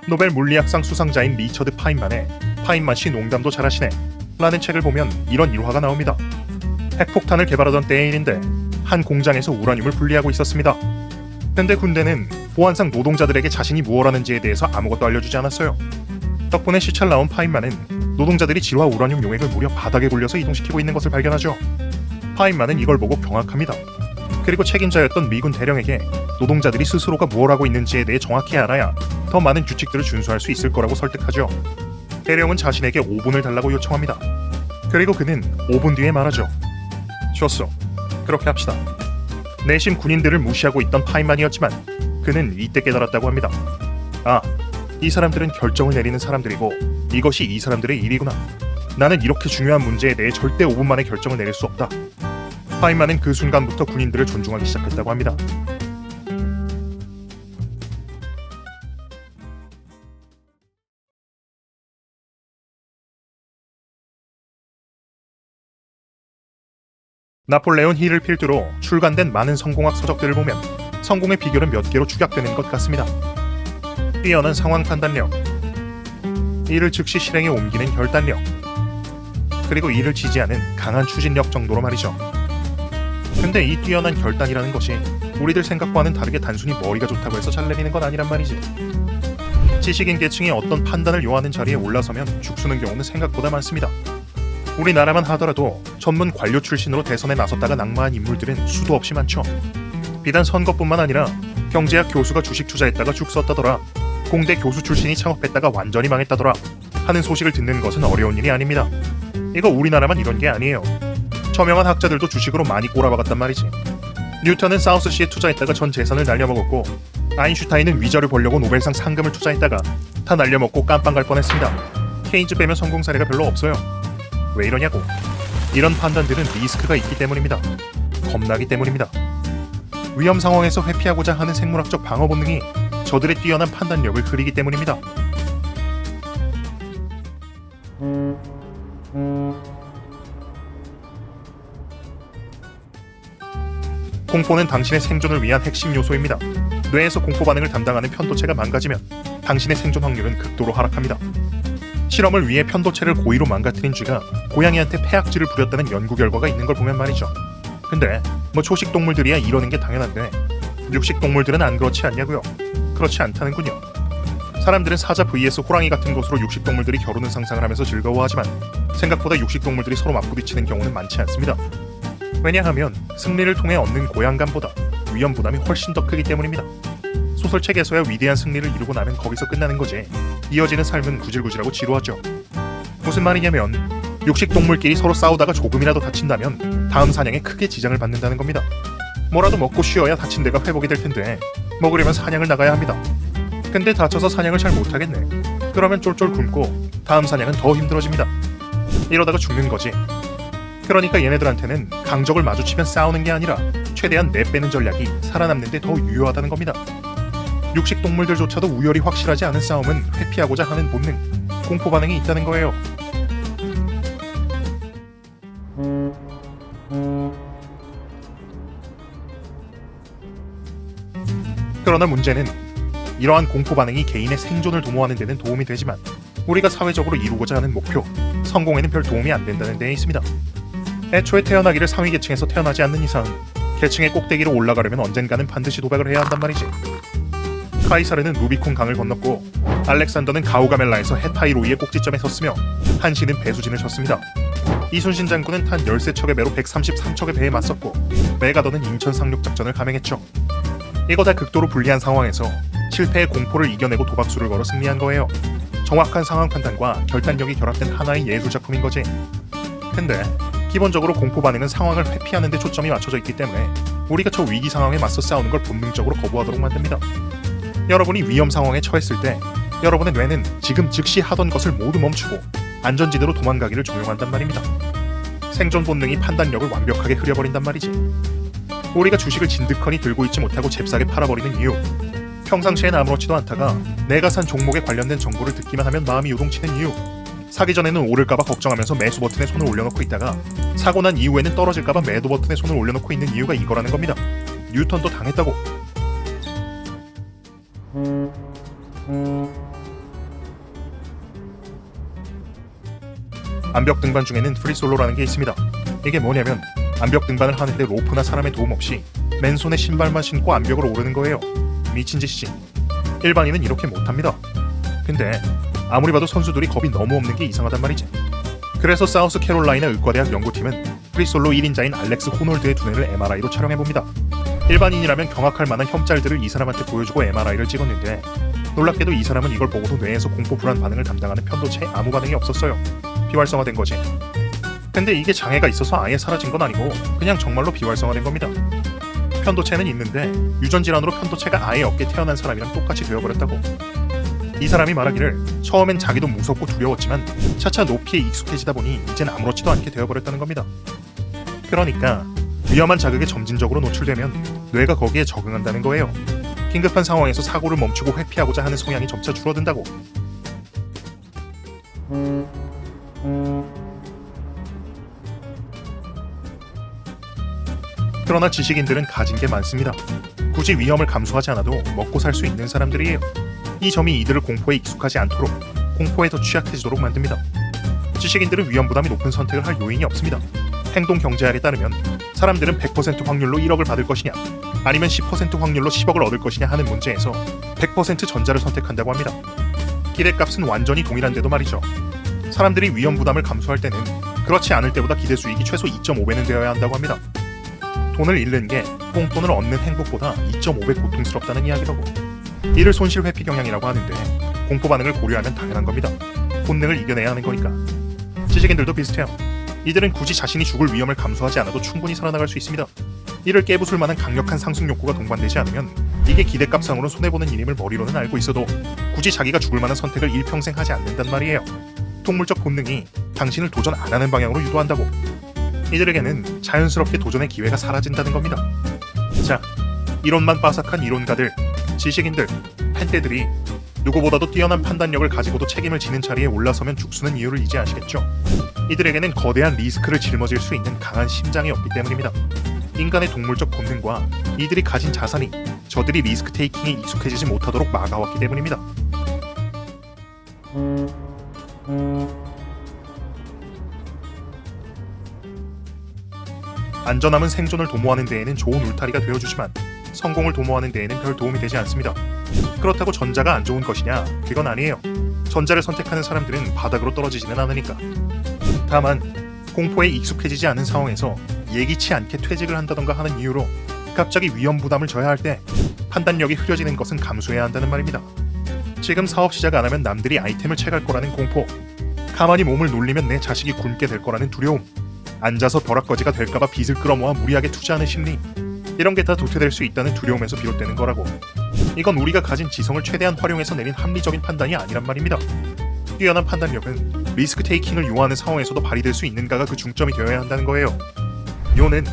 노벨 물리학상 수상자인 리처드 파인만의 파인만 씨 농담도 잘하시네 라는 책을 보면 이런 일화가 나옵니다. 핵폭탄을 개발하던 때의 일인데 한 공장에서 우라늄을 분리하고 있었습니다. 근데 군대는 보안상 노동자들에게 자신이 무엇 하는지에 대해서 아무것도 알려주지 않았어요. 덕분에 시찰 나온 파인만은 노동자들이 질화 우라늄 용액을 무려 바닥에 굴려서 이동시키고 있는 것을 발견하죠. 파인만은 이걸 보고 경악합니다. 그리고 책임자였던 미군 대령에게 노동자들이 스스로가 무엇 하고 있는지에 대해 정확히 알아야 더 많은 규칙들을 준수할 수 있을 거라고 설득하죠. 대령은 자신에게 5분을 달라고 요청합니다. 그리고 그는 5분 뒤에 말하죠. 좋소. 그렇게 합시다. 내심 군인들을 무시하고 있던 파인만이었지만 그는 이때 깨달았다고 합니다. 아, 이 사람들은 결정을 내리는 사람들이고 이것이 이 사람들의 일이구나. 나는 이렇게 중요한 문제에 대해 절대 5분 만에 결정을 내릴 수 없다. 파인만은 그 순간부터 군인들을 존중하기 시작했다고 합니다. 나폴레온 힐을 필두로 출간된 많은 성공학 서적들을 보면 성공의 비결은 몇 개로 축약되는 것 같습니다. 뛰어난 상황 판단력, 이를 즉시 실행에 옮기는 결단력, 그리고 이를 지지하는 강한 추진력 정도로 말이죠. 근데 이 뛰어난 결단이라는 것이 우리들 생각과는 다르게 단순히 머리가 좋다고 해서 잘 내리는 건 아니란 말이지. 지식인 계층이 어떤 판단을 요하는 자리에 올라서면 죽쓰는 경우는 생각보다 많습니다. 우리나라만 하더라도 전문 관료 출신으로 대선에 나섰다가 낙마한 인물들은 수도 없이 많죠. 비단 선거뿐만 아니라 경제학 교수가 주식 투자했다가 죽 썼다더라, 공대 교수 출신이 창업했다가 완전히 망했다더라 하는 소식을 듣는 것은 어려운 일이 아닙니다. 이거 우리나라만 이런 게 아니에요. 저명한 학자들도 주식으로 많이 꼬라박았단 말이지. 뉴턴은 사우스시에 투자했다가 전 재산을 날려먹었고, 아인슈타인은 위자료 벌려고 노벨상 상금을 투자했다가 다 날려먹고 깜빵 갈 뻔했습니다. 케인즈 빼면 성공 사례가 별로 없어요. 왜 이러냐고. 이런 판단들은 리스크가 있기 때문입니다. 겁나기 때문입니다. 위험 상황에서 회피하고자 하는 생물학적 방어 본능이 저들의 뛰어난 판단력을 흐리기 때문입니다. 공포는 당신의 생존을 위한 핵심 요소입니다. 뇌에서 공포 반응을 담당하는 편도체가 망가지면 당신의 생존 확률은 극도로 하락합니다. 실험을 위해 편도체를 고의로 망가뜨린 쥐가 고양이한테 폐악질을 부렸다는 연구 결과가 있는 걸 보면 말이죠. 근데 뭐 초식 동물들이야 이러는 게 당연한데 육식 동물들은 안 그렇지 않냐고요? 그렇지 않다는군요. 사람들은 사자 vs 호랑이 같은 것으로 육식 동물들이 겨루는 상상을 하면서 즐거워하지만 생각보다 육식 동물들이 서로 맞부딪히는 경우는 많지 않습니다. 왜냐하면 승리를 통해 얻는 고양감보다 위험 부담이 훨씬 더 크기 때문입니다. 소설책에서야 위대한 승리를 이루고 나면 거기서 끝나는 거지, 이어지는 삶은 구질구질하고 지루하죠. 무슨 말이냐면 육식 동물끼리 서로 싸우다가 조금이라도 다친다면 다음 사냥에 크게 지장을 받는다는 겁니다. 뭐라도 먹고 쉬어야 다친 데가 회복이 될 텐데 먹으려면 사냥을 나가야 합니다. 근데 다쳐서 사냥을 잘 못하겠네. 그러면 쫄쫄 굶고 다음 사냥은 더 힘들어집니다. 이러다가 죽는 거지. 그러니까 얘네들한테는 강적을 마주치면 싸우는 게 아니라 최대한 내빼는 전략이 살아남는 데 더 유효하다는 겁니다. 육식 동물들조차도 우열이 확실하지 않은 싸움은 회피하고자 하는 본능, 공포 반응이 있다는 거예요. 그러나 문제는 이러한 공포 반응이 개인의 생존을 도모하는 데는 도움이 되지만 우리가 사회적으로 이루고자 하는 목표, 성공에는 별 도움이 안 된다는 데에 있습니다. 애초에 태어나기를 상위 계층에서 태어나지 않는 이상 계층의 꼭대기로 올라가려면 언젠가는 반드시 도박을 해야 한단 말이지. 카이사르는 루비콘 강을 건넜고 알렉산더는 가우가멜라에서 헤타이로이의 꼭지점에 섰으며 한시는 배수진을 쳤습니다. 이순신 장군은 탄 13척의 배로 133척의 배에 맞섰고 메가더는 인천 상륙작전을 감행했죠. 이거 다 극도로 불리한 상황에서 실패의 공포를 이겨내고 도박수를 걸어 승리한 거예요. 정확한 상황 판단과 결단력이 결합된 하나의 예술작품인 거지. 근데 기본적으로 공포 반응은 상황을 회피하는 데 초점이 맞춰져 있기 때문에 우리가 저 위기 상황에 맞서 싸우는 걸 본능적으로 거부하도록 만듭니다. 여러분이 위험 상황에 처했을 때 여러분의 뇌는 지금 즉시 하던 것을 모두 멈추고 안전지대로 도망가기를 종용한단 말입니다. 생존 본능이 판단력을 완벽하게 흐려버린단 말이지. 우리가 주식을 진득하니 들고 있지 못하고 잽싸게 팔아버리는 이유, 평상시엔 아무렇지도 않다가 내가 산 종목에 관련된 정보를 듣기만 하면 마음이 요동치는 이유, 사기 전에는 오를까봐 걱정하면서 매수 버튼에 손을 올려놓고 있다가 사고 난 이후에는 떨어질까봐 매도 버튼에 손을 올려놓고 있는 이유가 이거라는 겁니다. 뉴턴도 당했다고. 암벽 등반 중에는 프리솔로라는 게 있습니다. 이게 뭐냐면 암벽 등반을 하는데 로프나 사람의 도움 없이 맨손에 신발만 신고 암벽을 오르는 거예요. 미친 짓이지. 일반인은 이렇게 못합니다. 근데 아무리 봐도 선수들이 겁이 너무 없는 게 이상하단 말이지. 그래서 사우스캐롤라이나 의과대학 연구팀은 프리솔로 1인자인 알렉스 호놀드의 두뇌를 MRI로 촬영해봅니다. 일반인이라면 경악할 만한 혐짤들을 이 사람한테 보여주고 MRI를 찍었는데 놀랍게도 이 사람은 이걸 보고도 뇌에서 공포 불안 반응을 담당하는 편도체에 아무 반응이 없었어요. 비활성화된 거지. 근데 이게 장애가 있어서 아예 사라진 건 아니고 그냥 정말로 비활성화된 겁니다. 편도체는 있는데 유전질환으로 편도체가 아예 없게 태어난 사람이랑 똑같이 되어버렸다고. 이 사람이 말하기를 처음엔 자기도 무섭고 두려웠지만 차차 높이에 익숙해지다 보니 이젠 아무렇지도 않게 되어버렸다는 겁니다. 그러니까 위험한 자극에 점진적으로 노출되면 뇌가 거기에 적응한다는 거예요. 긴급한 상황에서 사고를 멈추고 회피하고자 하는 성향이 점차 줄어든다고. 그러나 지식인들은 가진 게 많습니다. 굳이 위험을 감수하지 않아도 먹고 살 수 있는 사람들이에요. 이 점이 이들을 공포에 익숙하지 않도록, 공포에 더 취약해지도록 만듭니다. 지식인들은 위험 부담이 높은 선택을 할 요인이 없습니다. 행동 경제학에 따르면 사람들은 100% 확률로 1억을 받을 것이냐 아니면 10% 확률로 10억을 얻을 것이냐 하는 문제에서 100% 전자를 선택한다고 합니다. 기대값은 완전히 동일한데도 말이죠. 사람들이 위험 부담을 감수할 때는 그렇지 않을 때보다 기대 수익이 최소 2.5배는 되어야 한다고 합니다. 돈을 잃는 게 꽁돈을 얻는 행복보다 2.5배 고통스럽다는 이야기라고. 이를 손실 회피 경향이라고 하는데 공포 반응을 고려하면 당연한 겁니다. 본능을 이겨내야 하는 거니까. 지식인들도 비슷해요. 이들은 굳이 자신이 죽을 위험을 감수하지 않아도 충분히 살아나갈 수 있습니다. 이를 깨부술 만한 강력한 상승 욕구가 동반되지 않으면 이게 기대값상으로 손해보는 일임을 머리로는 알고 있어도 굳이 자기가 죽을 만한 선택을 일평생 하지 않는단 말이에요. 동물적 본능이 당신을 도전 안 하는 방향으로 유도한다고. 이들에게는 자연스럽게 도전의 기회가 사라진다는 겁니다. 자, 이론만 빠삭한 이론가들, 지식인들, 팬떼들이 누구보다도 뛰어난 판단력을 가지고도 책임을 지는 자리에 올라서면 죽수는 이유를 이제 아시겠죠? 이들에게는 거대한 리스크를 짊어질 수 있는 강한 심장이 없기 때문입니다. 인간의 동물적 본능과 이들이 가진 자산이 저들이 리스크 테이킹에 익숙해지지 못하도록 막아왔기 때문입니다. 안전함은 생존을 도모하는 데에는 좋은 울타리가 되어주지만 성공을 도모하는 데에는 별 도움이 되지 않습니다. 그렇다고 전자가 안 좋은 것이냐? 그건 아니에요. 전자를 선택하는 사람들은 바닥으로 떨어지지는 않으니까. 다만 공포에 익숙해지지 않은 상황에서 예기치 않게 퇴직을 한다던가 하는 이유로 갑자기 위험 부담을 져야 할 때 판단력이 흐려지는 것은 감수해야 한다는 말입니다. 지금 사업 시작 안 하면 남들이 아이템을 채갈 거라는 공포, 가만히 몸을 놀리면 내 자식이 굶게 될 거라는 두려움, 앉아서 벼락거지가 될까봐 빚을 끌어모아 무리하게 투자하는 심리, 이런 게 다 도태될 수 있다는 두려움에서 비롯되는 거라고. 이건 우리가 가진 지성을 최대한 활용해서 내린 합리적인 판단이 아니란 말입니다. 뛰어난 판단력은 리스크 테이킹을 요하는 상황에서도 발휘될 수 있는가가 그 중점이 되어야 한다는 거예요. 요는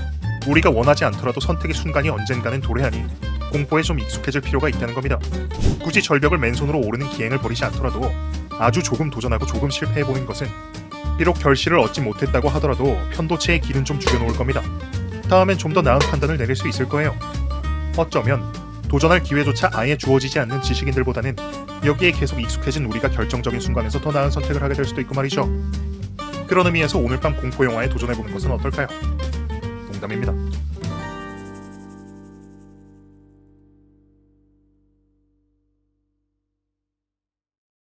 우리가 원하지 않더라도 선택의 순간이 언젠가는 도래하니 공포에 좀 익숙해질 필요가 있다는 겁니다. 굳이 절벽을 맨손으로 오르는 기행을 벌이지 않더라도 아주 조금 도전하고 조금 실패해보는 것은 비록 결실을 얻지 못했다고 하더라도 편도체의 길은 좀 죽여놓을 겁니다. 다음엔 좀 더 나은 판단을 내릴 수 있을 거예요. 어쩌면 도전할 기회조차 아예 주어지지 않는 지식인들보다는 여기에 계속 익숙해진 우리가 결정적인 순간에서 더 나은 선택을 하게 될 수도 있고 말이죠. 그런 의미에서 오늘 밤 공포 영화에 도전해보는 것은 어떨까요? 농담입니다.